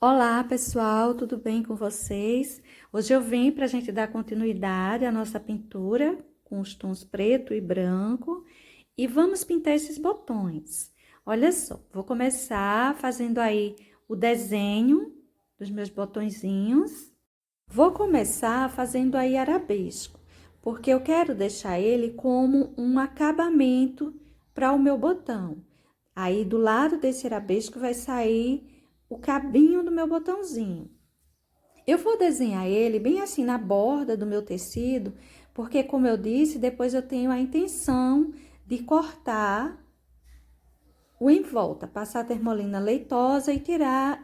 Olá, pessoal, tudo bem com vocês? Hoje eu vim para a gente dar continuidade à nossa pintura com os tons preto e branco e vamos pintar esses botões. Olha só, vou começar fazendo aí o desenho dos meus botõezinhos. Vou começar fazendo aí arabesco, porque eu quero deixar ele como um acabamento para o meu botão. Aí, do lado desse arabesco vai sair o cabinho do meu botãozinho. Eu vou desenhar ele bem assim na borda do meu tecido, porque, como eu disse, depois eu tenho a intenção de cortar o em volta, passar a termolina leitosa e tirar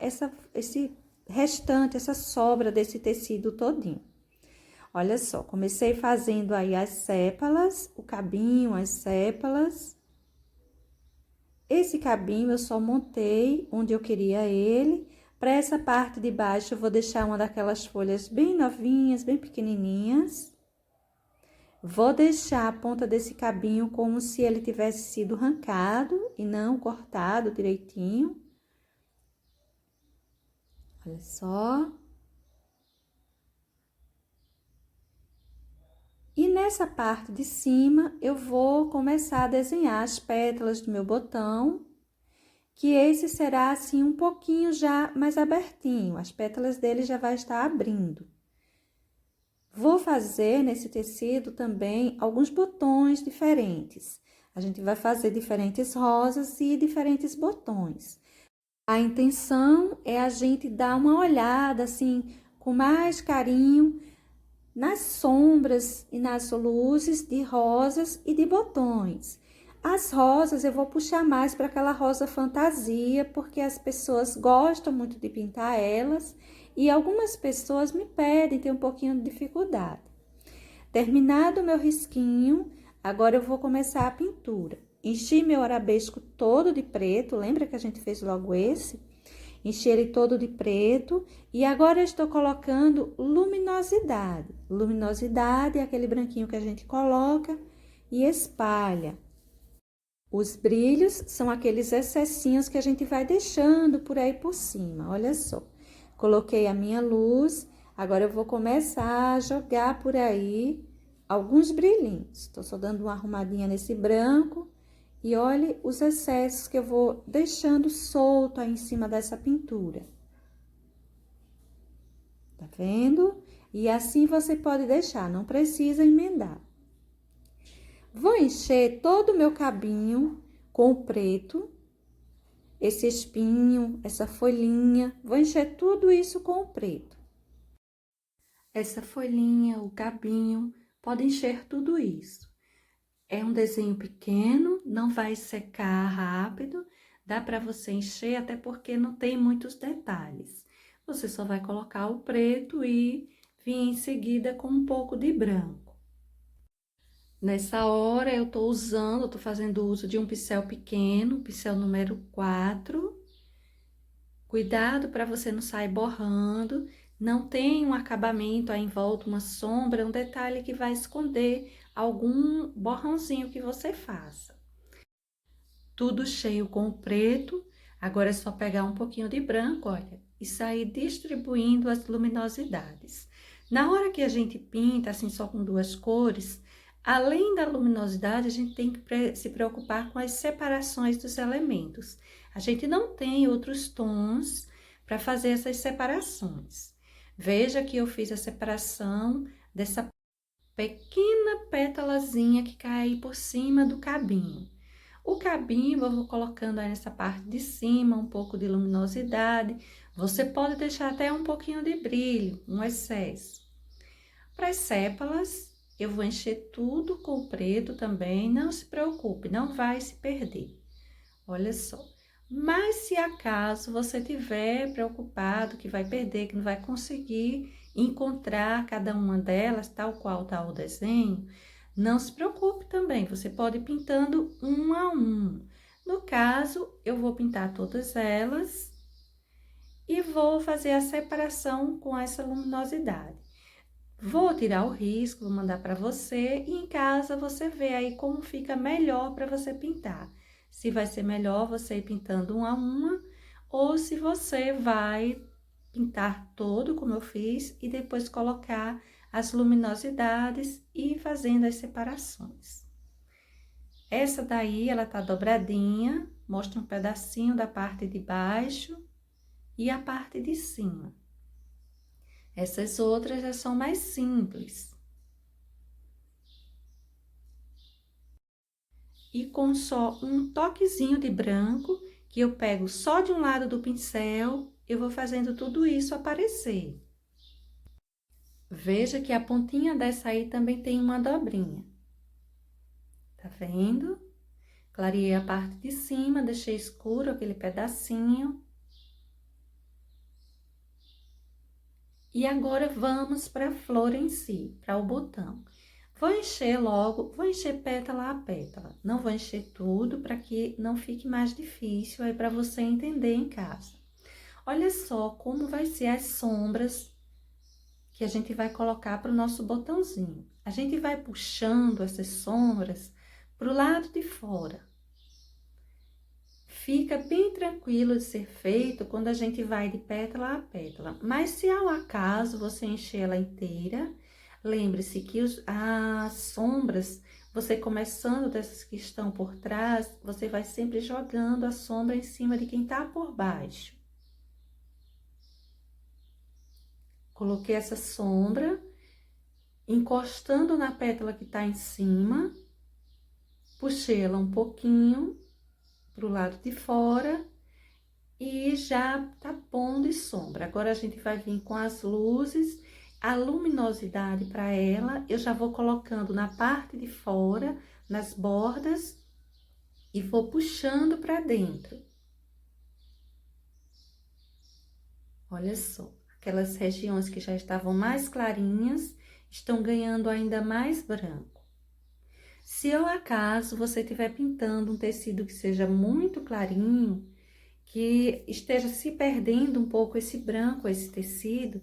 esse restante, essa sobra desse tecido todinho. Olha só, comecei fazendo aí as sépalas, o cabinho, as sépalas. Esse cabinho eu só montei onde eu queria ele. Para essa parte de baixo, eu vou deixar uma daquelas folhas bem novinhas, bem pequenininhas. Vou deixar a ponta desse cabinho como se ele tivesse sido arrancado e não cortado direitinho. Olha só. E nessa parte de cima, eu vou começar a desenhar as pétalas do meu botão, que esse será assim um pouquinho já mais abertinho, as pétalas dele já vai estar abrindo. Vou fazer nesse tecido também alguns botões diferentes. A gente vai fazer diferentes rosas e diferentes botões. A intenção é a gente dar uma olhada assim com mais carinho nas sombras e nas luzes de rosas e de botões. As rosas eu vou puxar mais para aquela rosa fantasia, porque as pessoas gostam muito de pintar elas e algumas pessoas me pedem, tem um pouquinho de dificuldade. Terminado o meu risquinho, agora eu vou começar a pintura. Enchi meu arabesco todo de preto, lembra que a gente fez logo esse? Enchi ele todo de preto e agora eu estou colocando luminosidade. Luminosidade é aquele branquinho que a gente coloca e espalha. Os brilhos são aqueles excessinhos que a gente vai deixando por aí por cima, olha só. Coloquei a minha luz, agora eu vou começar a jogar por aí alguns brilhinhos. Estou só dando uma arrumadinha nesse branco. E olhe os excessos que eu vou deixando solto aí em cima dessa pintura. Tá vendo? E assim você pode deixar, não precisa emendar. Vou encher todo o meu cabinho com o preto, esse espinho, essa folhinha. Vou encher tudo isso com o preto. Essa folhinha, o cabinho, pode encher tudo isso. É um desenho pequeno, não vai secar rápido, dá para você encher, até porque não tem muitos detalhes. Você só vai colocar o preto e vir em seguida com um pouco de branco. Nessa hora eu tô fazendo uso de um pincel pequeno, pincel número 4. Cuidado para você não sair borrando, não tem um acabamento aí em volta, uma sombra, um detalhe que vai esconder algum borrãozinho que você faça. Tudo cheio com o preto, agora é só pegar um pouquinho de branco, olha, e sair distribuindo as luminosidades. Na hora que a gente pinta, assim, só com duas cores, além da luminosidade, a gente tem que se preocupar com as separações dos elementos. A gente não tem outros tons para fazer essas separações. Veja que eu fiz a separação dessa pequena pétalazinha que cai por cima do cabinho. O cabinho eu vou colocando aí nessa parte de cima, um pouco de luminosidade. Você pode deixar até um pouquinho de brilho, um excesso. Para as sépalas, eu vou encher tudo com preto também, não se preocupe, não vai se perder. Olha só. Mas se acaso você tiver preocupado que vai perder, que não vai conseguir encontrar cada uma delas, tal qual está o desenho, não se preocupe também, você pode ir pintando um a um. No caso, eu vou pintar todas elas e vou fazer a separação com essa luminosidade. Vou tirar o risco, vou mandar para você e em casa você vê aí como fica melhor para você pintar. Se vai ser melhor você ir pintando uma a uma ou se você vai pintar todo, como eu fiz, e depois colocar as luminosidades e fazendo as separações. Essa daí, ela tá dobradinha, mostra um pedacinho da parte de baixo e a parte de cima. Essas outras já são mais simples. E com só um toquezinho de branco, que eu pego só de um lado do pincel, eu vou fazendo tudo isso aparecer. Veja que a pontinha dessa aí também tem uma dobrinha. Tá vendo? Clareei a parte de cima, deixei escuro aquele pedacinho. E agora vamos para a flor em si, para o botão. Vou encher logo, vou encher pétala a pétala. Não vou encher tudo para que não fique mais difícil aí para você entender em casa. Olha só como vai ser as sombras que a gente vai colocar para o nosso botãozinho. A gente vai puxando essas sombras para o lado de fora. Fica bem tranquilo de ser feito quando a gente vai de pétala a pétala. Mas se ao acaso você encher ela inteira, lembre-se que as sombras, você começando dessas que estão por trás, você vai sempre jogando a sombra em cima de quem tá por baixo. Coloquei essa sombra, encostando na pétala que tá em cima, puxei ela um pouquinho pro lado de fora e já tá pondo sombra. Agora, a gente vai vir com as luzes, a luminosidade para ela, eu já vou colocando na parte de fora, nas bordas, e vou puxando para dentro. Olha só, aquelas regiões que já estavam mais clarinhas, estão ganhando ainda mais branco. Se ao acaso você estiver pintando um tecido que seja muito clarinho, que esteja se perdendo um pouco esse branco, esse tecido,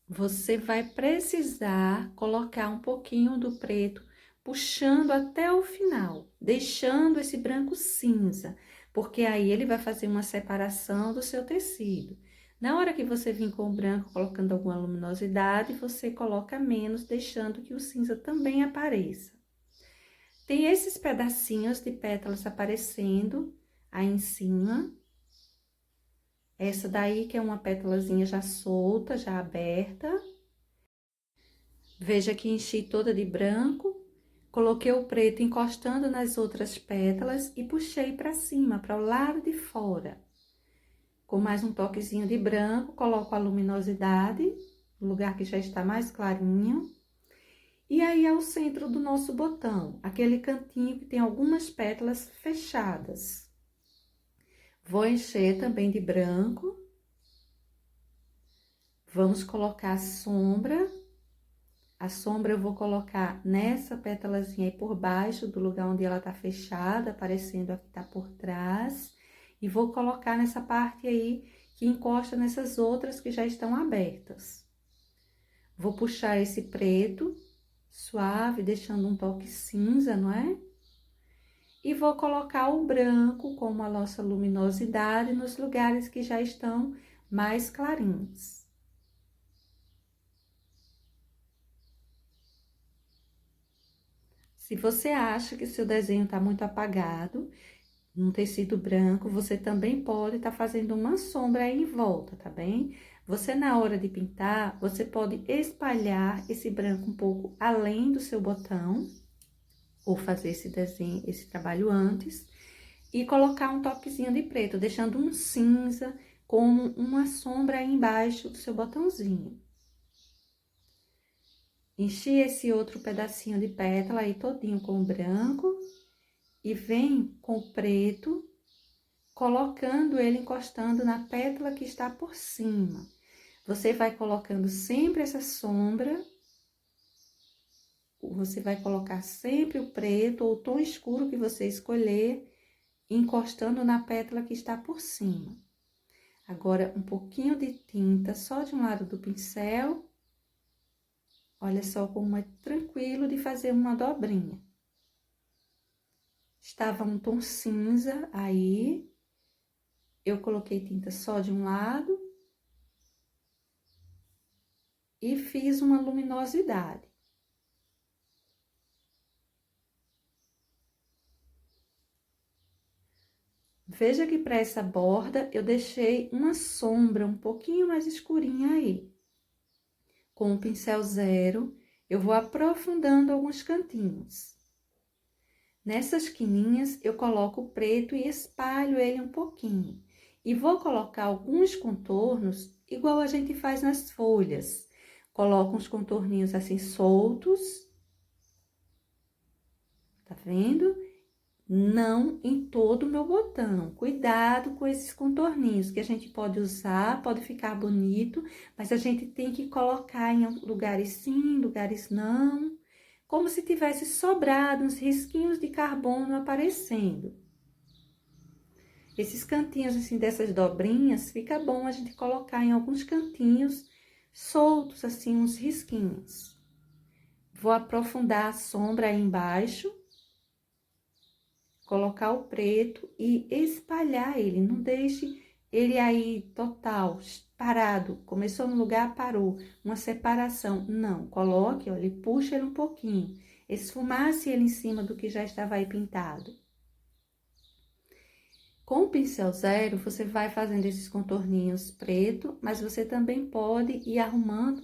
você vai precisar colocar um pouquinho do preto, puxando até o final, deixando esse branco cinza, porque aí ele vai fazer uma separação do seu tecido. Na hora que você vir com o branco, colocando alguma luminosidade, você coloca menos, deixando que o cinza também apareça. Tem esses pedacinhos de pétalas aparecendo aí em cima. Essa daí que é uma pétalazinha já solta, já aberta. Veja que enchi toda de branco, coloquei o preto encostando nas outras pétalas e puxei para cima, para o lado de fora. Com mais um toquezinho de branco, coloco a luminosidade, no lugar que já está mais clarinho. E aí, é o centro do nosso botão, aquele cantinho que tem algumas pétalas fechadas. Vou encher também de branco. Vamos colocar a sombra. A sombra eu vou colocar nessa pétalazinha aí por baixo do lugar onde ela tá fechada, aparecendo aqui tá por trás. E vou colocar nessa parte aí que encosta nessas outras que já estão abertas. Vou puxar esse preto suave, deixando um toque cinza, não é? E vou colocar o branco como a nossa luminosidade nos lugares que já estão mais clarinhos. Se você acha que o seu desenho está muito apagado, num tecido branco, você também pode estar fazendo uma sombra aí em volta, tá bem? Você, na hora de pintar, você pode espalhar esse branco um pouco além do seu botão, ou fazer esse desenho, esse trabalho antes, e colocar um toquezinho de preto, deixando um cinza como uma sombra aí embaixo do seu botãozinho. Enchi esse outro pedacinho de pétala aí todinho com branco e vem com o preto, colocando ele encostando na pétala que está por cima. Você vai colocando sempre essa sombra, você vai colocar sempre o preto ou o tom escuro que você escolher, encostando na pétala que está por cima. Agora, um pouquinho de tinta só de um lado do pincel. Olha só como é tranquilo de fazer uma dobrinha. Estava um tom cinza aí, eu coloquei tinta só de um lado, e fiz uma luminosidade. Veja que para essa borda eu deixei uma sombra um pouquinho mais escurinha aí. Com o pincel 0, eu vou aprofundando alguns cantinhos. Nessas quininhas, eu coloco o preto e espalho ele um pouquinho. E vou colocar alguns contornos, igual a gente faz nas folhas. Coloco uns contorninhos assim soltos. Tá vendo? Não em todo o meu botão. Cuidado com esses contorninhos, que a gente pode usar, pode ficar bonito, mas a gente tem que colocar em lugares sim, lugares não, como se tivesse sobrado uns risquinhos de carbono aparecendo. Esses cantinhos assim dessas dobrinhas, fica bom a gente colocar em alguns cantinhos soltos assim, uns risquinhos. Vou aprofundar a sombra aí embaixo. Colocar o preto e espalhar ele, não deixe ele aí total, parado, começou no lugar, parou, uma separação, não, coloque, olha, e puxa ele um pouquinho, esfumace ele em cima do que já estava aí pintado. Com o pincel 0, você vai fazendo esses contorninhos preto, mas você também pode ir arrumando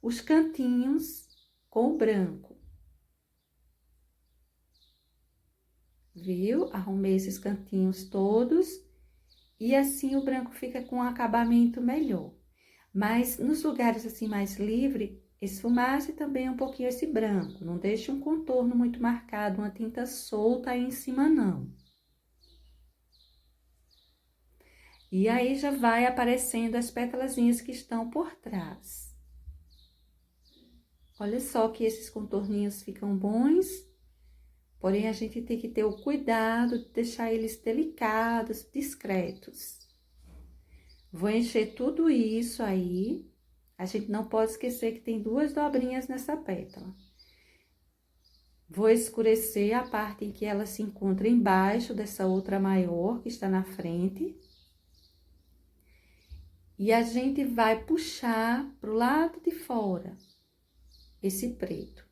os cantinhos com o branco. Viu? Arrumei esses cantinhos todos e assim o branco fica com um acabamento melhor. Mas nos lugares assim mais livre, esfumace também um pouquinho esse branco. Não deixe um contorno muito marcado, uma tinta solta aí em cima não. E aí já vai aparecendo as pétalazinhas que estão por trás. Olha só que esses contorninhos ficam bons. Porém, a gente tem que ter o cuidado de deixar eles delicados, discretos. Vou encher tudo isso aí. A gente não pode esquecer que tem 2 dobrinhas nessa pétala. Vou escurecer a parte em que ela se encontra embaixo dessa outra maior que está na frente. E a gente vai puxar pro lado de fora esse preto.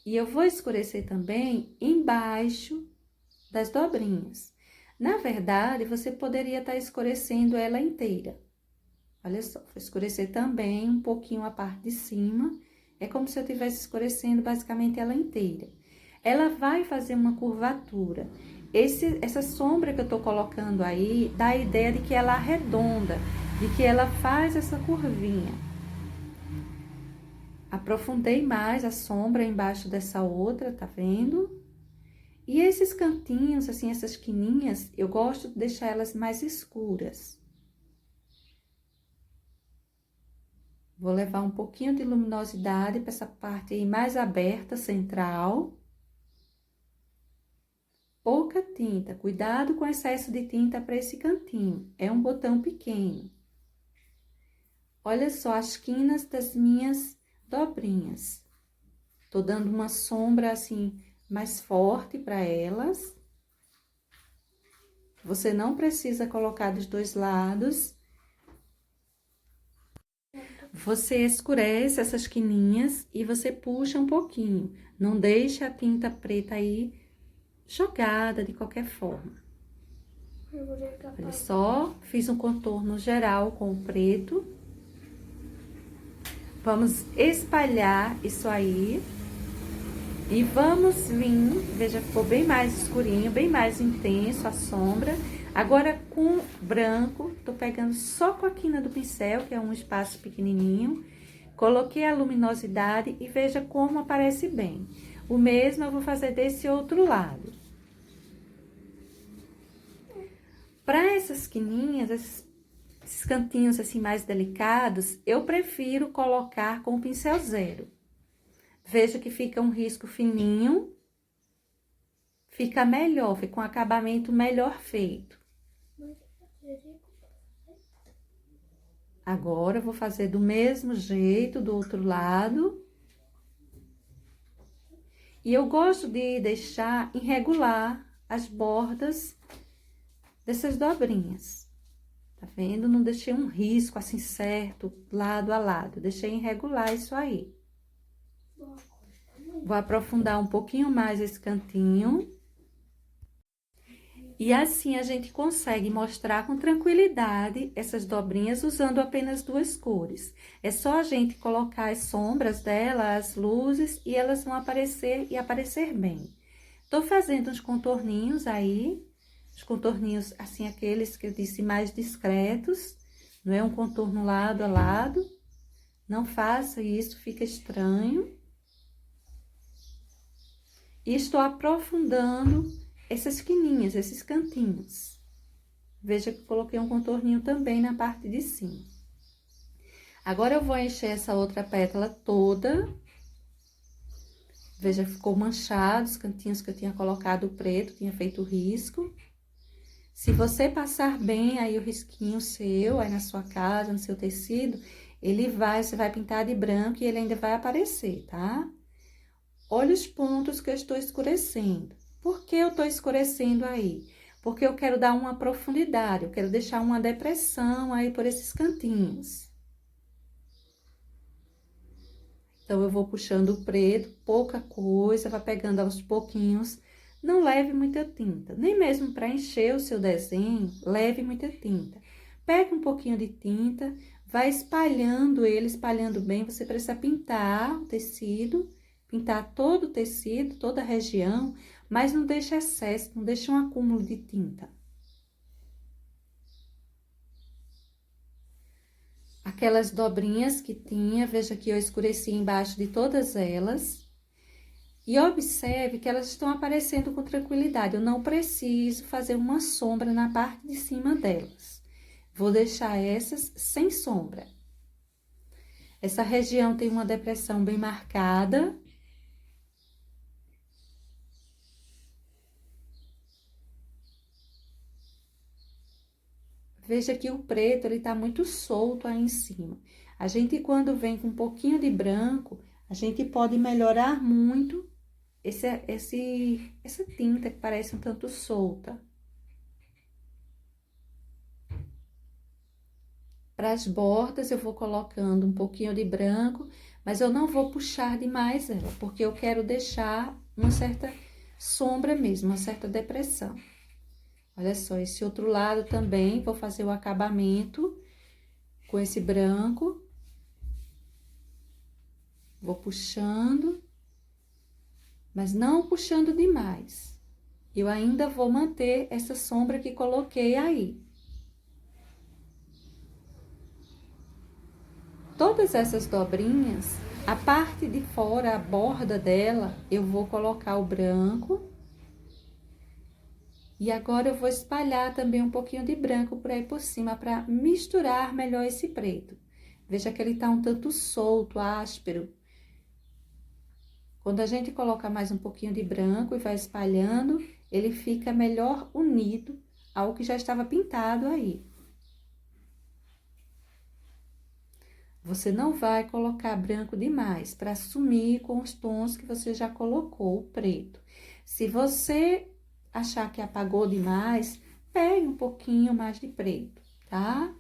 E eu vou escurecer também embaixo das dobrinhas. Na verdade, você poderia estar escurecendo ela inteira. Olha só, vou escurecer também um pouquinho a parte de cima. É como se eu estivesse escurecendo basicamente ela inteira. Ela vai fazer uma curvatura. Essa sombra que eu tô colocando aí, dá a ideia de que ela arredonda, de que ela faz essa curvinha. Aprofundei mais a sombra embaixo dessa outra, tá vendo? E esses cantinhos, assim, essas quininhas, eu gosto de deixar elas mais escuras. Vou levar um pouquinho de luminosidade para essa parte aí mais aberta, central. Pouca tinta, cuidado com o excesso de tinta para esse cantinho, é um botão pequeno. Olha só as quinas das minhas dobrinhas. Tô dando uma sombra assim mais forte para elas. Você não precisa colocar dos 2 lados. Você escurece essas quininhas e você puxa um pouquinho. Não deixa a tinta preta aí jogada de qualquer forma. Olha só, fiz um contorno geral com o preto. Vamos espalhar isso aí. E vamos vir, veja, ficou bem mais escurinho, bem mais intenso a sombra. Agora, com branco, tô pegando só com a quina do pincel, que é um espaço pequenininho. Coloquei a luminosidade e veja como aparece bem. O mesmo eu vou fazer desse outro lado. Para essas quininhas, esses cantinhos assim mais delicados, eu prefiro colocar com o pincel 0. Veja que fica um risco fininho, fica melhor, fica um acabamento melhor feito. Agora, eu vou fazer do mesmo jeito do outro lado. E eu gosto de deixar irregular as bordas dessas dobrinhas, Tá vendo? Não deixei um risco assim certo, lado a lado. Deixei irregular isso aí. Vou aprofundar um pouquinho mais esse cantinho. E assim a gente consegue mostrar com tranquilidade essas dobrinhas usando apenas duas cores. É só a gente colocar as sombras dela, as luzes, e elas vão aparecer e aparecer bem. Tô fazendo uns contorninhos aí, os contorninhos assim, aqueles que eu disse mais discretos, não é um contorno lado a lado. Não faça isso, fica estranho. E estou aprofundando essas quininhas, esses cantinhos. Veja que coloquei um contorninho também na parte de cima. Agora, eu vou encher essa outra pétala toda. Veja que ficou manchado os cantinhos que eu tinha colocado o preto, tinha feito o risco. Se você passar bem aí o risquinho seu, aí na sua casa, no seu tecido, você vai pintar de branco e ele ainda vai aparecer, tá? Olha os pontos que eu estou escurecendo. Por que eu estou escurecendo aí? Porque eu quero dar uma profundidade, eu quero deixar uma depressão aí por esses cantinhos. Então, eu vou puxando o preto, pouca coisa, vai pegando aos pouquinhos. Não leve muita tinta, nem mesmo para encher o seu desenho, leve muita tinta. Pega um pouquinho de tinta, vai espalhando ele, espalhando bem. Você precisa pintar o tecido, pintar todo o tecido, toda a região, mas não deixa excesso, não deixa um acúmulo de tinta. Aquelas dobrinhas que tinha, veja que eu escureci embaixo de todas elas. E observe que elas estão aparecendo com tranquilidade. Eu não preciso fazer uma sombra na parte de cima delas. Vou deixar essas sem sombra. Essa região tem uma depressão bem marcada. Veja que o preto, ele tá muito solto aí em cima. A gente, quando vem com um pouquinho de branco, a gente pode melhorar muito essa tinta que parece um tanto solta. Para as bordas, eu vou colocando um pouquinho de branco, mas eu não vou puxar demais ela, porque eu quero deixar uma certa sombra mesmo, uma certa depressão. Olha só, esse outro lado também, vou fazer o acabamento com esse branco. Vou puxando, mas não puxando demais. Eu ainda vou manter essa sombra que coloquei aí. Todas essas dobrinhas, a parte de fora, a borda dela, eu vou colocar o branco. E agora, eu vou espalhar também um pouquinho de branco por aí por cima, para misturar melhor esse preto. Veja que ele tá um tanto solto, áspero. Quando a gente coloca mais um pouquinho de branco e vai espalhando, ele fica melhor unido ao que já estava pintado aí. Você não vai colocar branco demais, para sumir com os tons que você já colocou, o preto. Se você achar que apagou demais, pegue um pouquinho mais de preto, tá?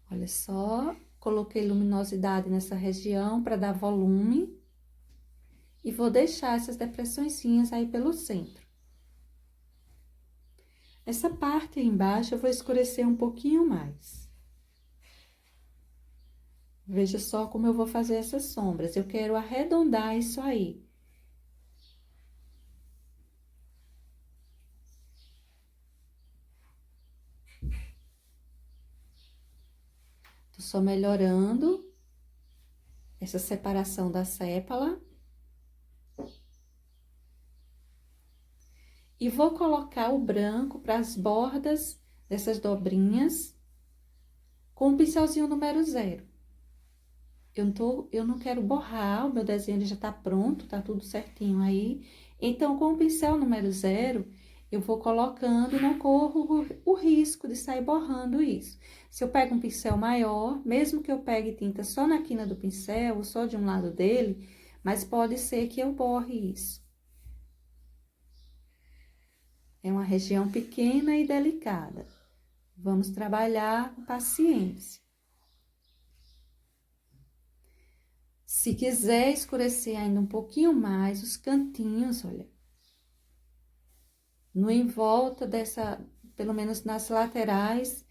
Olha só, coloquei luminosidade nessa região para dar volume. E vou deixar essas depressõezinhas aí pelo centro. Essa parte aí embaixo eu vou escurecer um pouquinho mais. Veja só como eu vou fazer essas sombras. Eu quero arredondar isso aí. Tô só melhorando essa separação da sépala. E vou colocar o branco para as bordas dessas dobrinhas com o pincelzinho número 0. Eu não quero borrar, o meu desenho ele já tá pronto, tá tudo certinho aí. Então, com o pincel número 0, eu vou colocando e não corro o risco de sair borrando isso. Se eu pego um pincel maior, mesmo que eu pegue tinta só na quina do pincel, ou só de um lado dele, mas pode ser que eu borre isso. É uma região pequena e delicada. Vamos trabalhar com paciência. Se quiser escurecer ainda um pouquinho mais os cantinhos, olha, no em volta pelo menos nas laterais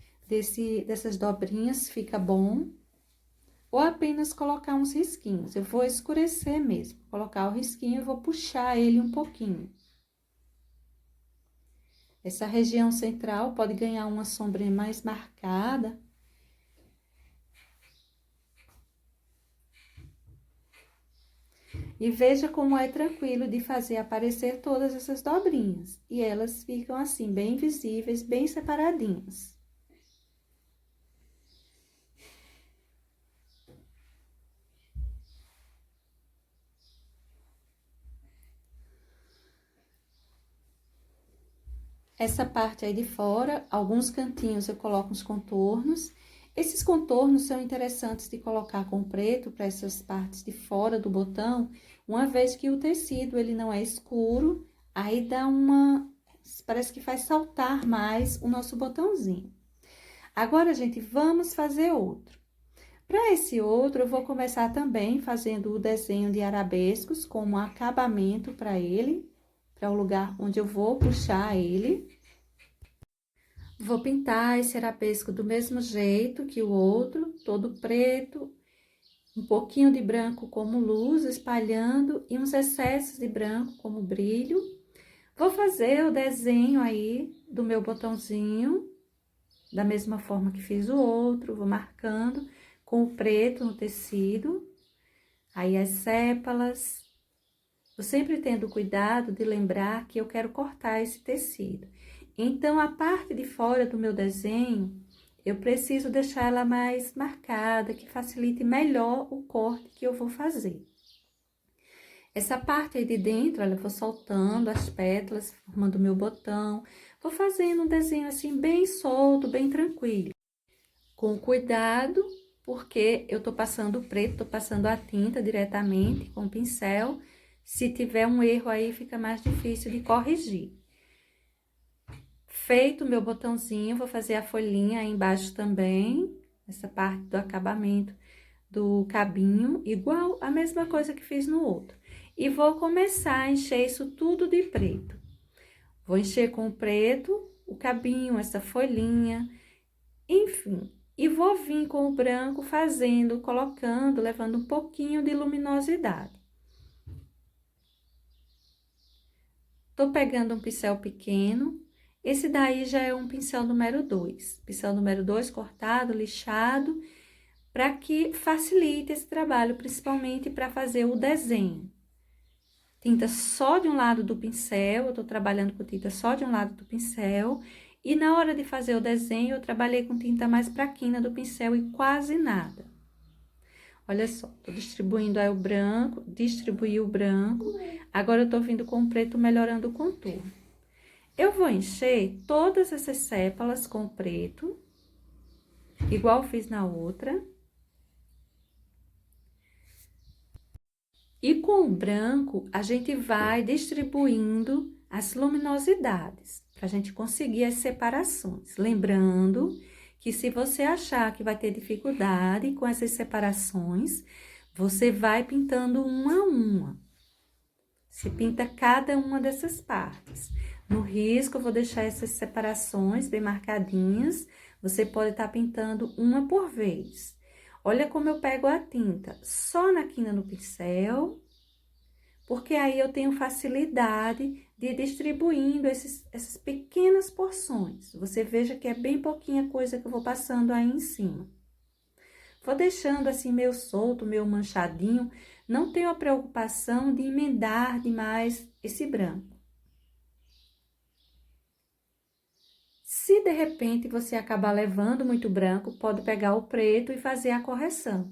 dessas dobrinhas, fica bom. Ou apenas colocar uns risquinhos. Eu vou escurecer mesmo, colocar o risquinho e vou puxar ele um pouquinho. Essa região central pode ganhar uma sombrinha mais marcada. E veja como é tranquilo de fazer aparecer todas essas dobrinhas. E elas ficam assim, bem visíveis, bem separadinhas. Essa parte aí de fora, alguns cantinhos eu coloco os contornos. Esses contornos são interessantes de colocar com preto para essas partes de fora do botão, uma vez que o tecido ele não é escuro, aí dá parece que faz saltar mais o nosso botãozinho. Agora, gente, vamos fazer outro. Para esse outro, eu vou começar também fazendo o desenho de arabescos como acabamento para ele, para o lugar onde eu vou puxar ele. Vou pintar esse arabesco do mesmo jeito que o outro, todo preto, um pouquinho de branco como luz, espalhando, e uns excessos de branco como brilho. Vou fazer o desenho aí do meu botãozinho, da mesma forma que fiz o outro, vou marcando com o preto no tecido. Aí as sépalas. Eu sempre tendo cuidado de lembrar que eu quero cortar esse tecido. Então, a parte de fora do meu desenho, eu preciso deixar ela mais marcada, que facilite melhor o corte que eu vou fazer. Essa parte aí de dentro, olha, eu vou soltando as pétalas, formando o meu botão. Vou fazendo um desenho assim, bem solto, bem tranquilo. Com cuidado, porque eu tô passando o preto, tô passando a tinta diretamente com o pincel. Se tiver um erro aí, fica mais difícil de corrigir. Feito o meu botãozinho, vou fazer a folhinha aí embaixo também, essa parte do acabamento do cabinho, igual a mesma coisa que fiz no outro. E vou começar a encher isso tudo de preto. Vou encher com o preto, o cabinho, essa folhinha, enfim. E vou vir com o branco fazendo, colocando, levando um pouquinho de luminosidade. Tô pegando um pincel pequeno, esse daí já é um pincel número 2. Pincel número 2 cortado, lixado, para que facilite esse trabalho, principalmente para fazer o desenho. Tinta só de um lado do pincel, eu tô trabalhando com tinta só de um lado do pincel. E na hora de fazer o desenho, eu trabalhei com tinta mais fraquinha do pincel e quase nada. Olha só, tô distribuindo aí o branco, distribuí o branco. Agora, eu tô vindo com o preto, melhorando o contorno. Eu vou encher todas essas sépalas com preto, igual fiz na outra. E com o branco, a gente vai distribuindo as luminosidades, para a gente conseguir as separações. Lembrando que se você achar que vai ter dificuldade com essas separações, você vai pintando uma a uma. Você pinta cada uma dessas partes. No risco, eu vou deixar essas separações bem marcadinhas. Você pode estar pintando uma por vez. Olha como eu pego a tinta só na quina do pincel, porque aí eu tenho facilidade de ir distribuindo essas pequenas porções. Você veja que é bem pouquinha coisa que eu vou passando aí em cima. Vou deixando assim meio solto, meio manchadinho, não tenho a preocupação de emendar demais esse branco. Se de repente você acabar levando muito branco, pode pegar o preto e fazer a correção.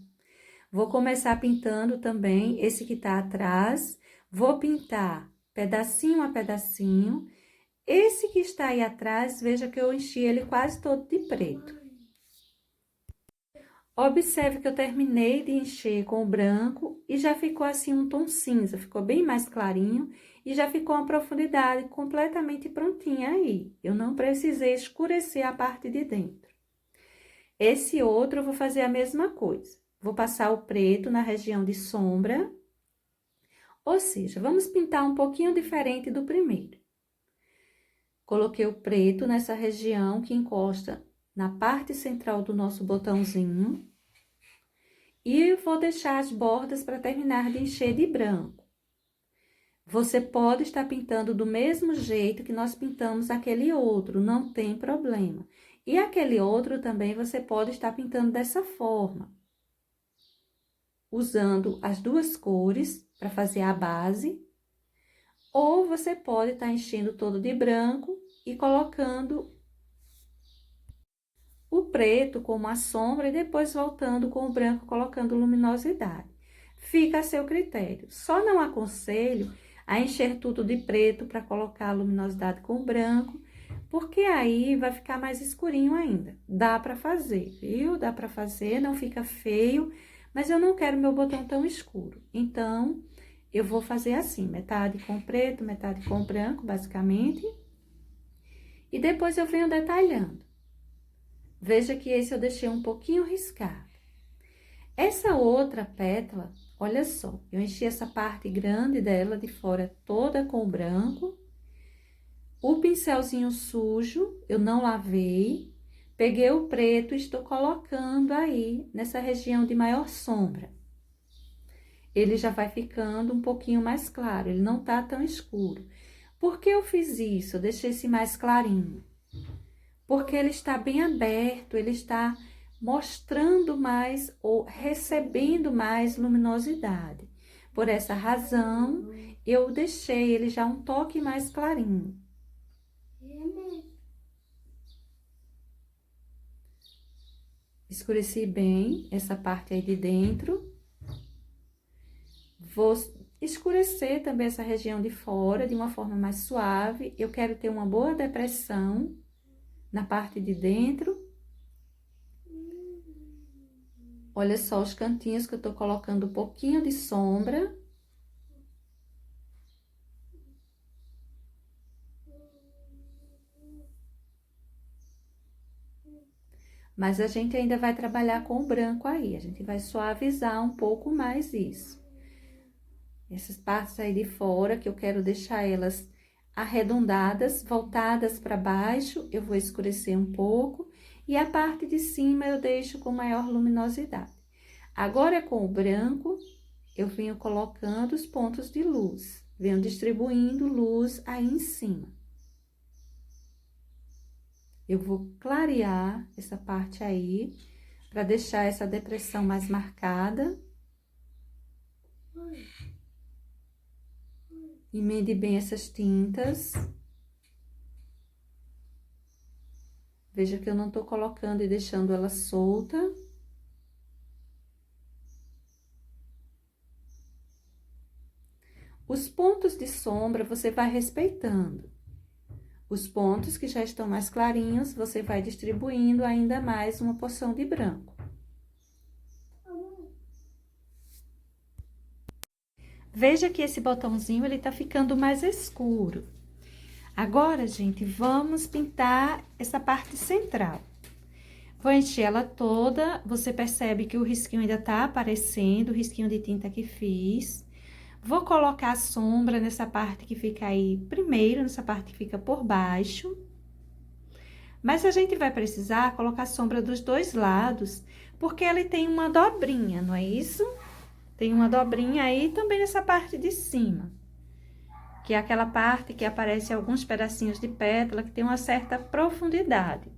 Vou começar pintando também esse que tá atrás, vou pintar pedacinho a pedacinho. Esse que está aí atrás, veja que eu enchi ele quase todo de preto. Observe que eu terminei de encher com o branco e já ficou assim um tom cinza, ficou bem mais clarinho. e já ficou uma profundidade completamente prontinha aí. Eu não precisei escurecer a parte de dentro. Esse outro eu vou fazer a mesma coisa. Vou passar o preto na região de sombra, ou seja, vamos pintar um pouquinho diferente do primeiro. Coloquei o preto nessa região que encosta na parte central do nosso botãozinho. E vou deixar as bordas para terminar de encher de branco. Você pode estar pintando do mesmo jeito que nós pintamos aquele outro, não tem problema. E aquele outro também você pode estar pintando dessa forma. Usando as duas cores para fazer a base. Ou você pode estar enchendo todo de branco e colocando o preto como a sombra e depois voltando com o branco colocando luminosidade. Fica a seu critério. Só não aconselho a encher tudo de preto para colocar a luminosidade com o branco, porque aí vai ficar mais escurinho ainda. Dá para fazer, viu? Dá para fazer, não fica feio, mas eu não quero meu botão tão escuro. Então, eu vou fazer assim, metade com preto, metade com branco, basicamente. E depois eu venho detalhando. Veja que esse eu deixei um pouquinho riscado. Essa outra pétala, olha só, eu enchi essa parte grande dela de fora toda com o branco. O pincelzinho sujo, eu não lavei. Peguei o preto e estou colocando aí nessa região de maior sombra. Ele já vai ficando um pouquinho mais claro, ele não tá tão escuro. Por que eu fiz isso? Eu deixei esse mais clarinho. Porque ele está bem aberto, ele está mostrando mais ou recebendo mais luminosidade. Por essa razão, eu deixei ele já um toque mais clarinho. Escureci bem essa parte aí de dentro. Vou escurecer também essa região de fora de uma forma mais suave. Eu quero ter uma boa depressão na parte de dentro. Olha só os cantinhos que eu tô colocando um pouquinho de sombra. Mas a gente ainda vai trabalhar com o branco aí, a gente vai suavizar um pouco mais isso. Essas partes aí de fora, que eu quero deixar elas arredondadas, voltadas para baixo, eu vou escurecer um pouco. E a parte de cima eu deixo com maior luminosidade. Agora, com o branco, eu venho colocando os pontos de luz. Venho distribuindo luz aí em cima. Eu vou clarear essa parte aí, para deixar essa depressão mais marcada. Emende bem essas tintas. Veja que eu não tô colocando e deixando ela solta. Os pontos de sombra você vai respeitando. Os pontos que já estão mais clarinhos, você vai distribuindo ainda mais uma porção de branco. Veja que esse botãozinho, ele tá ficando mais escuro. Agora, gente, vamos pintar essa parte central. Vou encher ela toda, você percebe que o risquinho ainda tá aparecendo, o risquinho de tinta que fiz. Vou colocar a sombra nessa parte que fica aí primeiro, nessa parte que fica por baixo. Mas a gente vai precisar colocar sombra dos dois lados, porque ele tem uma dobrinha, não é isso? Tem uma dobrinha aí também nessa parte de cima. Que é aquela parte que aparece alguns pedacinhos de pétala que tem uma certa profundidade.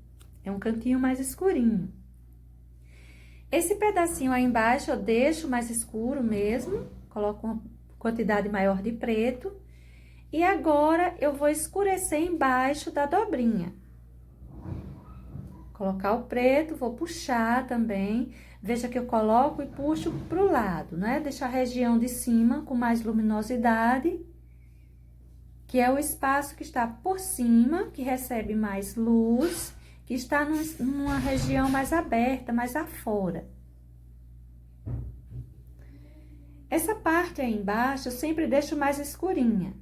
É um cantinho mais escurinho. Esse pedacinho aí embaixo eu deixo mais escuro mesmo, coloco uma quantidade maior de preto. E agora eu vou escurecer embaixo da dobrinha. Colocar o preto, vou puxar também. Veja que eu coloco e puxo pro lado, né? Deixar a região de cima com mais luminosidade, que é o espaço que está por cima, que recebe mais luz, que está numa região mais aberta, mais afora. Essa parte aí embaixo eu sempre deixo mais escurinha.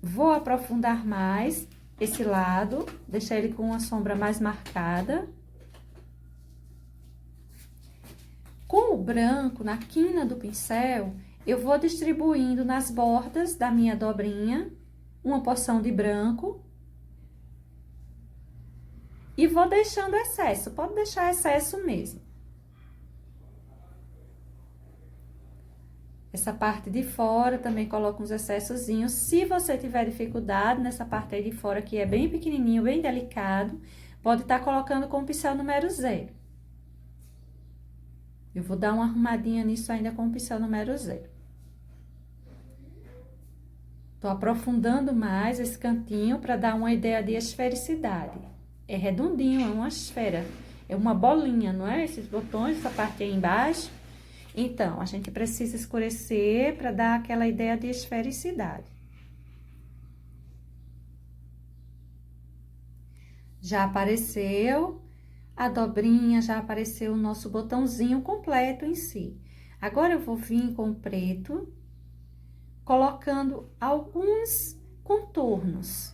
Vou aprofundar mais esse lado, deixar ele com uma sombra mais marcada. Com o branco, na quina do pincel, eu vou distribuindo nas bordas da minha dobrinha uma porção de branco. E vou deixando excesso, pode deixar excesso mesmo. Essa parte de fora também coloco uns excessozinhos. Se você tiver dificuldade nessa parte aí de fora, que é bem pequenininho, bem delicado, pode estar colocando com o pincel número 0. Eu vou dar uma arrumadinha nisso ainda com o pincel número 0. Tô aprofundando mais esse cantinho para dar uma ideia de esfericidade. É redondinho, é uma esfera, é uma bolinha, não é? Esses botões, essa parte aí embaixo. Então, a gente precisa escurecer para dar aquela ideia de esfericidade. Já apareceu a dobrinha, já apareceu o nosso botãozinho completo em si. Agora, eu vou vir com o preto, colocando alguns contornos.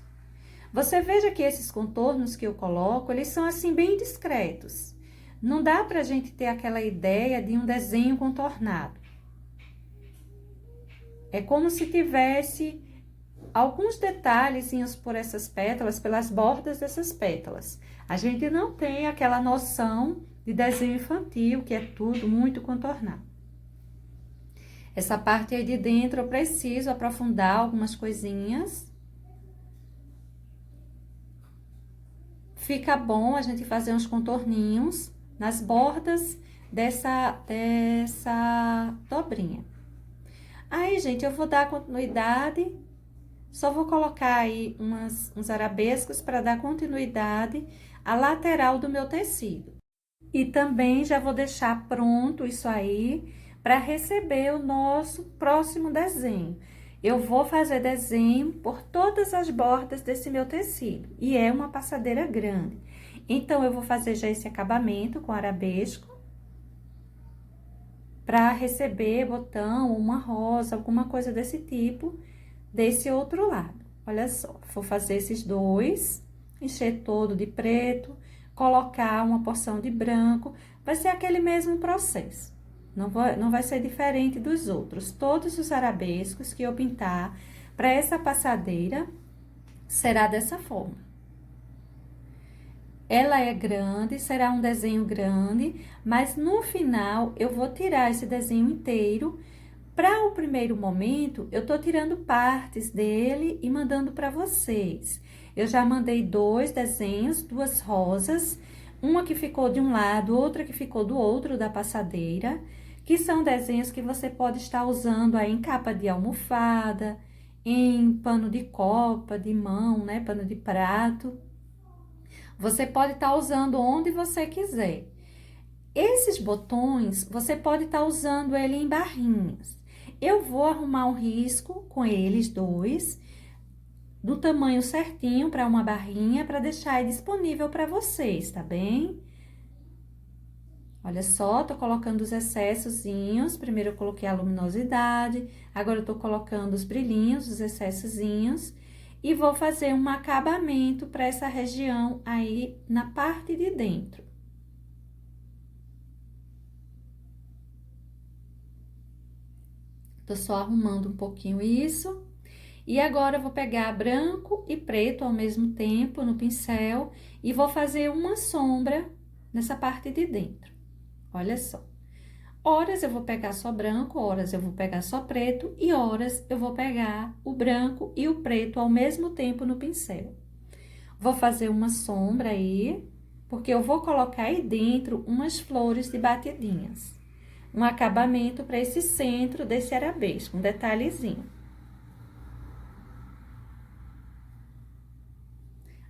Você veja que esses contornos que eu coloco, eles são assim bem discretos. Não dá pra gente ter aquela ideia de um desenho contornado. É como se tivesse alguns detalhezinhos por essas pétalas, pelas bordas dessas pétalas. A gente não tem aquela noção de desenho infantil, que é tudo muito contornado. Essa parte aí de dentro eu preciso aprofundar algumas coisinhas. Fica bom a gente fazer uns contorninhos nas bordas dessa dobrinha. Aí, gente, eu vou dar continuidade, só vou colocar aí uns arabescos para dar continuidade à lateral do meu tecido. E também já vou deixar pronto isso aí para receber o nosso próximo desenho. Eu vou fazer desenho por todas as bordas desse meu tecido, e é uma passadeira grande. Então, eu vou fazer já esse acabamento com arabesco, para receber botão, uma rosa, alguma coisa desse tipo, desse outro lado. Olha só, vou fazer esses dois, encher todo de preto, colocar uma porção de branco, vai ser aquele mesmo processo. Não vai ser diferente dos outros. Todos os arabescos que eu pintar para essa passadeira será dessa forma. Ela é grande, será um desenho grande, mas no final eu vou tirar esse desenho inteiro. Para o primeiro momento, eu tô tirando partes dele e mandando para vocês. Eu já mandei 2 desenhos, 2 rosas, uma que ficou de um lado, outra que ficou do outro da passadeira, que são desenhos que você pode estar usando aí em capa de almofada, em pano de copa, de mão, né, pano de prato. Você pode estar usando onde você quiser. Esses botões, você pode estar usando ele em barrinhas. Eu vou arrumar um risco com eles 2, do tamanho certinho para uma barrinha, para deixar aí disponível para vocês, tá bem? Olha só, tô colocando os excessozinhos. Primeiro eu coloquei a luminosidade, agora eu tô colocando os brilhinhos, os excessozinhos. E vou fazer um acabamento para essa região aí na parte de dentro. Tô só arrumando um pouquinho isso. E agora, eu vou pegar branco e preto ao mesmo tempo no pincel e vou fazer uma sombra nessa parte de dentro. Olha só. Horas eu vou pegar só branco, horas eu vou pegar só preto e horas eu vou pegar o branco e o preto ao mesmo tempo no pincel. Vou fazer uma sombra aí, porque eu vou colocar aí dentro umas flores de batidinhas. Um acabamento para esse centro desse arabesco, um detalhezinho.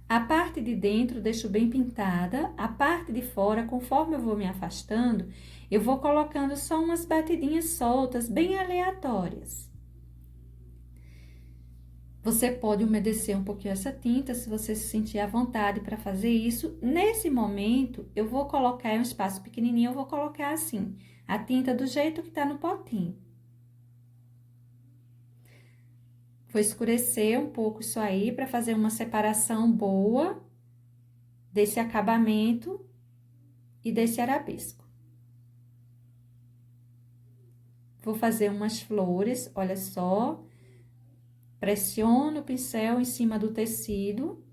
A parte de dentro deixo bem pintada, a parte de fora, conforme eu vou me afastando, eu vou colocando só umas batidinhas soltas, bem aleatórias. Você pode umedecer um pouquinho essa tinta, se você se sentir à vontade para fazer isso. Nesse momento, eu vou colocar em um espaço pequenininho, eu vou colocar assim, a tinta do jeito que tá no potinho. Vou escurecer um pouco isso aí para fazer uma separação boa desse acabamento e desse arabesco. Vou fazer umas flores, olha só. Pressiono o pincel em cima do tecido.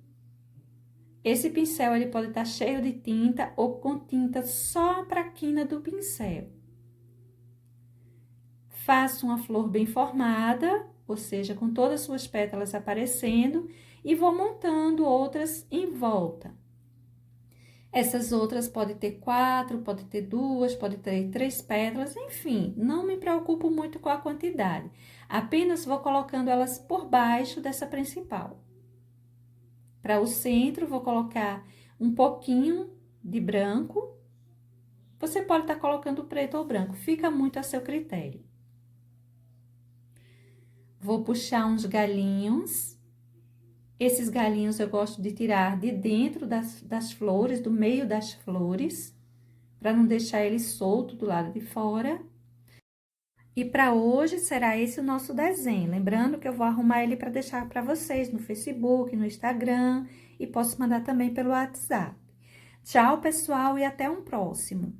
Esse pincel, ele pode estar cheio de tinta ou com tinta só para a quina do pincel. Faço uma flor bem formada, ou seja, com todas as suas pétalas aparecendo, e vou montando outras em volta. Essas outras podem ter 4, pode ter 2, pode ter 3 pétalas, enfim, não me preocupo muito com a quantidade. Apenas vou colocando elas por baixo dessa principal. Para o centro, vou colocar um pouquinho de branco. Você pode estar colocando preto ou branco, fica muito a seu critério. Vou puxar uns galinhos. Esses galinhos eu gosto de tirar de dentro das flores, do meio das flores, para não deixar ele solto do lado de fora. E para hoje será esse o nosso desenho. Lembrando que eu vou arrumar ele para deixar para vocês no Facebook, no Instagram e posso mandar também pelo WhatsApp. Tchau, pessoal, e até um próximo.